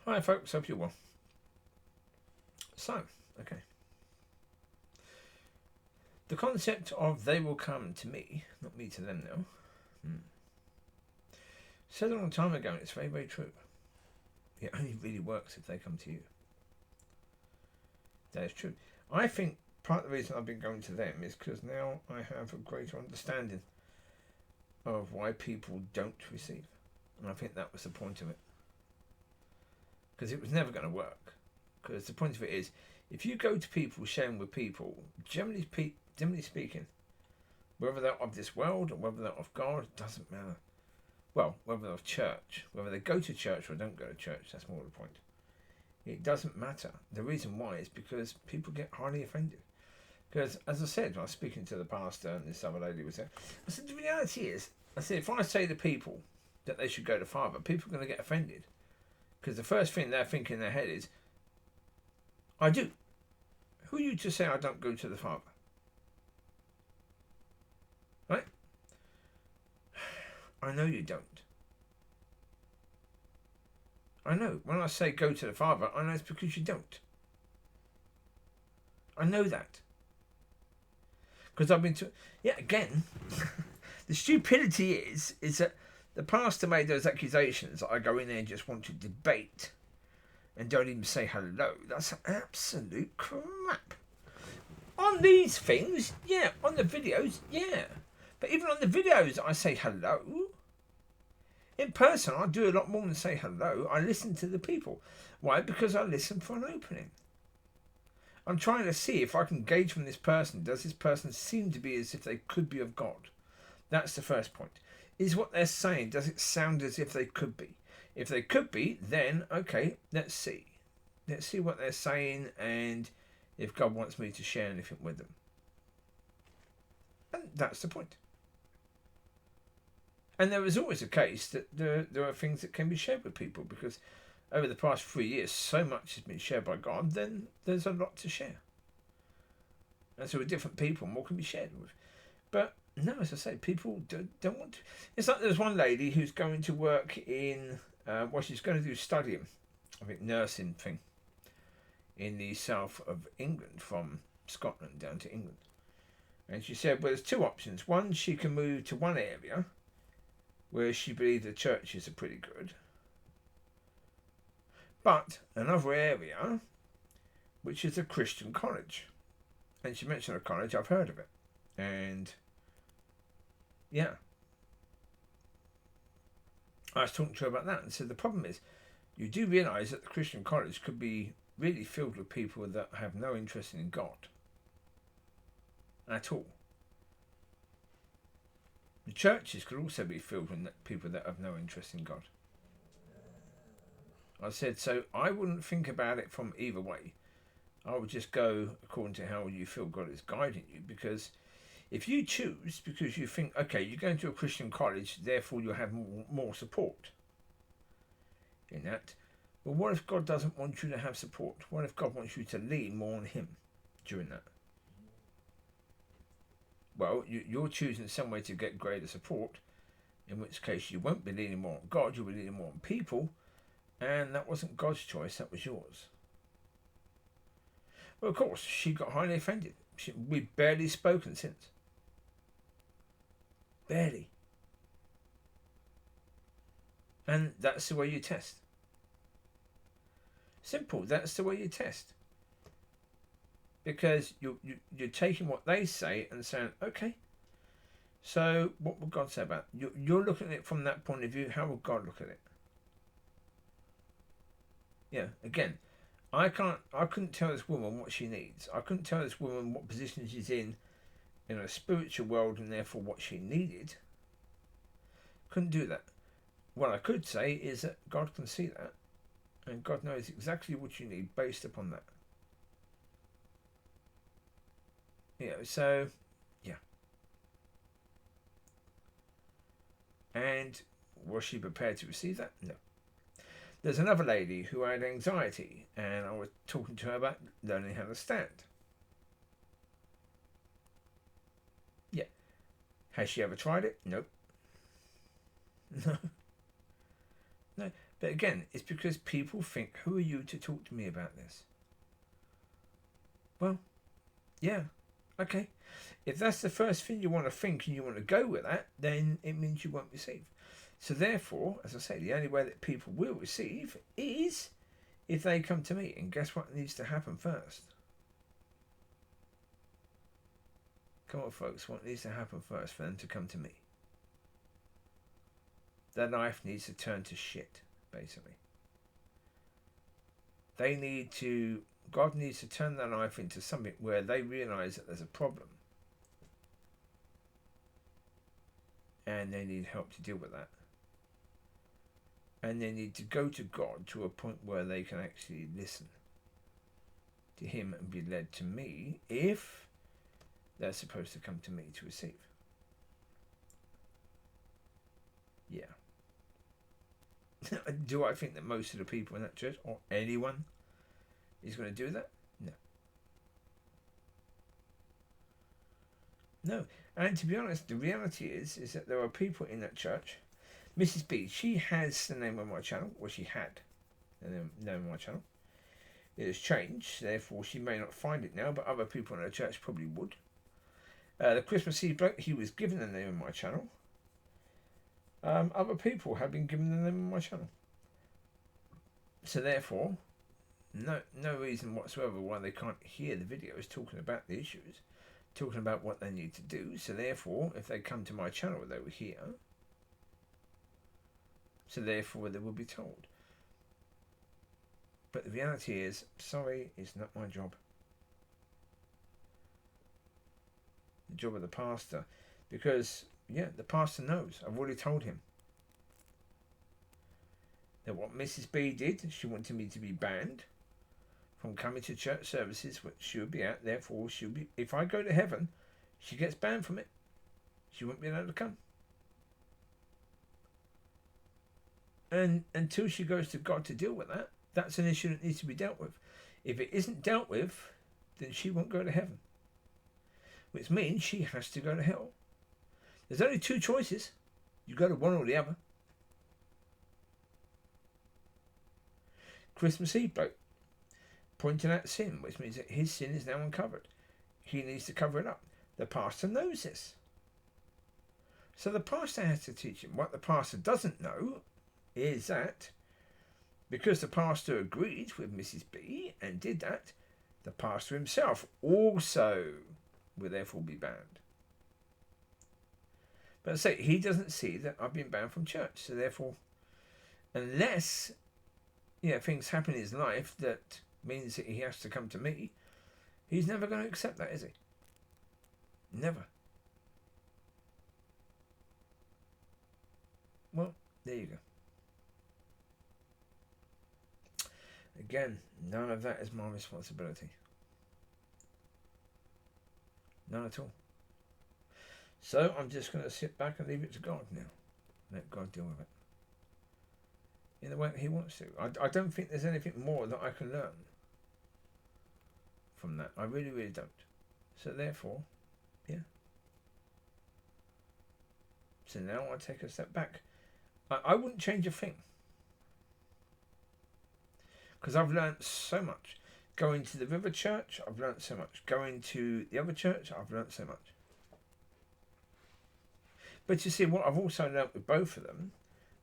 Hi folks, hope you're well. So, okay. The concept of they will come to me, not me to them now. Said a long time ago, and it's very, very true. It only really works if they come to you. That is true. I think part of the reason I've been going to them is because now I have a greater understanding of why people don't receive. And I think that was the point of it. Because it was never going to work. Because the point of it is, if you go to people sharing with people, generally speaking, whether they're of this world or whether they're of God, it doesn't matter. Well, whether they're of church, whether they go to church or don't go to church, that's more the point. It doesn't matter. The reason why is because people get highly offended. Because, as I said, I was speaking to the pastor and this other lady was there. I said, the reality is, I said, if I say to people that they should go to Father, people are going to get offended. Because the first thing they're thinking in their head is, I do. Who are you to say I don't go to the Father? Right? I know you don't. I know. When I say go to the Father, I know it's because you don't. I know that. Because I've been to... Yeah, again, the stupidity is that the pastor made those accusations that I go in there and just want to debate and don't even say hello. That's absolute crap. On these things, yeah. On the videos, yeah. But even on the videos, I say hello. In person, I do a lot more than say hello. I listen to the people. Why? Because I listen for an opening. I'm trying to see if I can gauge from this person. Does this person seem to be as if they could be of God? That's the first point. Is what they're saying, does it sound as if they could be? If they could be, then, okay, let's see. Let's see what they're saying and if God wants me to share anything with them. And that's the point. And there is always a case that there are things that can be shared with people because over the past 3 years, so much has been shared by God, then there's a lot to share. And so with different people, more can be shared with. But no, as I say, people don't want to. It's like there's one lady who's going to work in, she's going to do studying, I think nursing thing, in the south of England, from Scotland down to England. And she said, well, there's two options. One, she can move to one area where she believes the churches are pretty good. But another area, which is a Christian college. And she mentioned a college, I've heard of it. And yeah. I was talking to her about that and said the problem is you do realise that the Christian college could be really filled with people that have no interest in God at all. The churches could also be filled with people that have no interest in God. I said, so I wouldn't think about it from either way. I would just go according to how you feel God is guiding you, because if you choose because you think, okay, you're going to a Christian college, therefore you'll have more support in that. But what if God doesn't want you to have support? What if God wants you to lean more on Him during that? Well, you're choosing some way to get greater support, in which case you won't be leaning more on God, you'll be leaning more on people, and that wasn't God's choice, that was yours. Well, of course, she got highly offended. We've barely spoken since. Barely. And that's the way you test. Simple, that's the way you test. Because you're taking what they say and saying, okay, so what would God say about it? You're looking at it from that point of view. How would God look at it? Yeah, again, I couldn't tell this woman what she needs. I couldn't tell this woman what position she's in a spiritual world and therefore what she needed. Couldn't do that. What I could say is that God can see that and God knows exactly what you need based upon that. So, yeah. And was she prepared to receive that? No. There's another lady who had anxiety, and I was talking to her about learning how to stand. Yeah. Has she ever tried it? Nope. No. No. But again, it's because people think, who are you to talk to me about this? Well, yeah, okay. If that's the first thing you want to think and you want to go with that, then it means you won't receive. So therefore, as I say, the only way that people will receive is if they come to me. And guess what needs to happen first? Come on, folks, what needs to happen first for them to come to me? Their life needs to turn to shit, basically. God needs to turn their life into something where they realise that there's a problem. And they need help to deal with that. And they need to go to God to a point where they can actually listen to Him and be led to me if they're supposed to come to me to receive. Yeah. Do I think that most of the people in that church or anyone is going to do that? No. No. And to be honest, the reality is that there are people in that church. Mrs. B, she has the name of my channel, or she had the name of my channel. It has changed, therefore she may not find it now, but other people in her church probably would. The Christmas Eve bloke, he was given the name of my channel. Other people have been given the name of my channel. So therefore, no reason whatsoever why they can't hear the videos talking about the issues, talking about what they need to do. So therefore, if they come to my channel, they will hear. So therefore, they will be told. But the reality is, sorry, it's not my job. The job of the pastor. Because, yeah, the pastor knows. I've already told him. That what Mrs. B did, she wanted me to be banned from coming to church services, which she would be at. Therefore, she'll be. If I go to heaven, she gets banned from it. She won't be allowed to come. And until she goes to God to deal with that, that's an issue that needs to be dealt with. If it isn't dealt with, then she won't go to heaven. Which means she has to go to hell. There's only two choices. You go to one or the other. Christmas Eve bloke pointing out sin, which means that his sin is now uncovered. He needs to cover it up. The pastor knows this. So the pastor has to teach him. What the pastor doesn't know is that because the pastor agreed with Mrs. B and did that, the pastor himself also will therefore be banned. But I say, he doesn't see that I've been banned from church. So therefore, unless things happen in his life that means that he has to come to me, he's never going to accept that, is he? Never. Well, there you go. Again, none of that is my responsibility. None at all. So I'm just going to sit back and leave it to God now. Let God deal with it in the way that He wants to. I don't think there's anything more that I can learn from that. I really, really don't. So therefore, yeah. So now I take a step back. I wouldn't change a thing. Because I've learned so much. Going to the River Church, I've learned so much. Going to the other church, I've learned so much. But you see, what I've also learned with both of them,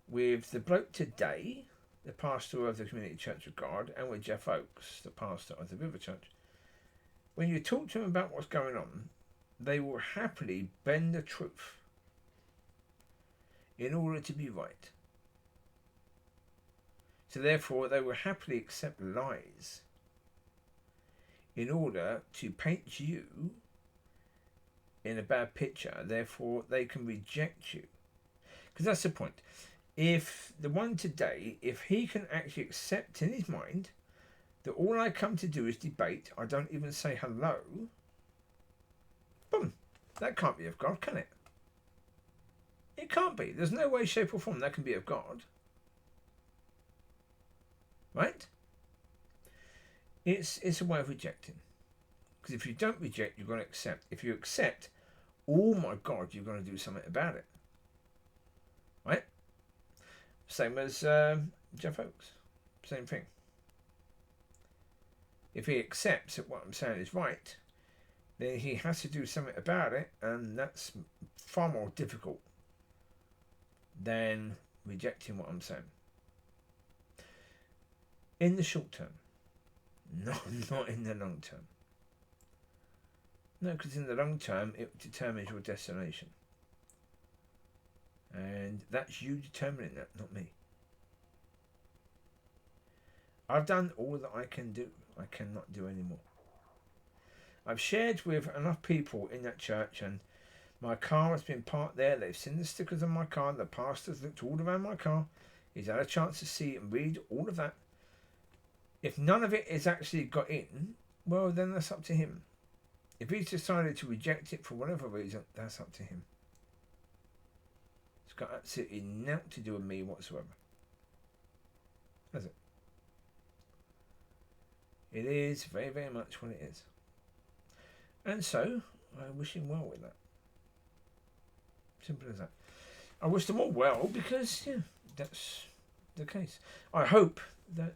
with the bloke today, the pastor of the Community Church of God, and with Jeff Oakes, the pastor of the River Church, when you talk to them about what's going on, they will happily bend the truth in order to be right. So therefore, they will happily accept lies in order to paint you in a bad picture. Therefore, they can reject you. Because that's the point. If the one today, if he can actually accept in his mind that all I come to do is debate, I don't even say hello, boom, that can't be of God, can it? It can't be. There's no way, shape or form that can be of God. Right? It's a way of rejecting. Because if you don't reject, you're going to accept. If you accept, oh my God, you're going to do something about it. Right? Same as Jeff Oakes, same thing. If he accepts that what I'm saying is right, then he has to do something about it, and that's far more difficult than rejecting what I'm saying. In the short term, not in the long term. No, because in the long term, it determines your destination. And that's you determining that, not me. I've done all that I can do. I cannot do any more. I've shared with enough people in that church, and my car has been parked there. They've seen the stickers on my car. The pastor's looked all around my car. He's had a chance to see and read all of that. If none of it is actually got in, well, then that's up to him. If he's decided to reject it for whatever reason, that's up to him. It's got absolutely nothing to do with me whatsoever. Has it? It is very, very much what it is. And so, I wish him well with that. Simple as that. I wish them all well because, yeah, that's the case. I hope that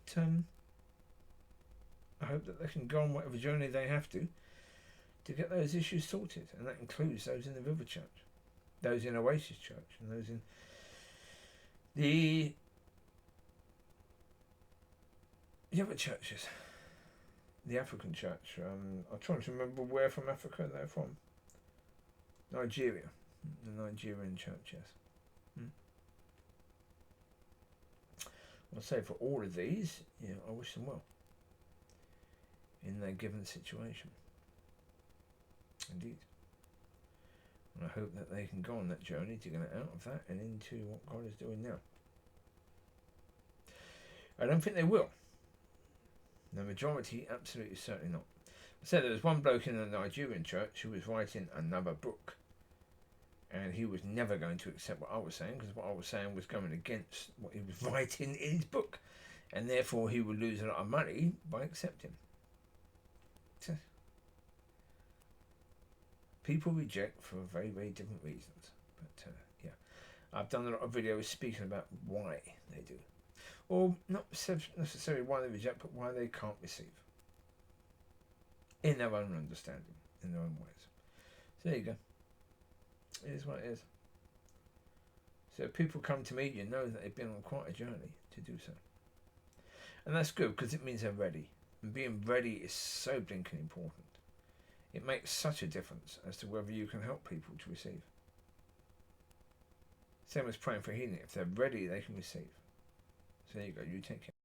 they can go on whatever journey they have to get those issues sorted, and that includes those in the River Church, those in Oasis Church, and those in the other churches. The African church. I'm trying to remember where from Africa they're from. Nigeria. The Nigerian church, yes. I'll say for all of these, yeah, I wish them well in their given situation. Indeed. And I hope that they can go on that journey to get out of that and into what God is doing now. I don't think they will. The majority, absolutely certainly not. I said there was one bloke in the Nigerian church who was writing another book, and he was never going to accept what I was saying, because what I was saying was going against what he was writing in his book, and therefore he would lose a lot of money by accepting. So, people reject for very, very different reasons. But yeah, I've done a lot of videos speaking about why they do. Or not necessarily why they reject, but why they can't receive. In their own understanding, in their own ways. So there you go. It is what it is. So if people come to me, you know that they've been on quite a journey to do so. And that's good, because it means they're ready. And being ready is so blinking important. It makes such a difference as to whether you can help people to receive. Same as praying for healing. If they're ready, they can receive. So there you go. You take care.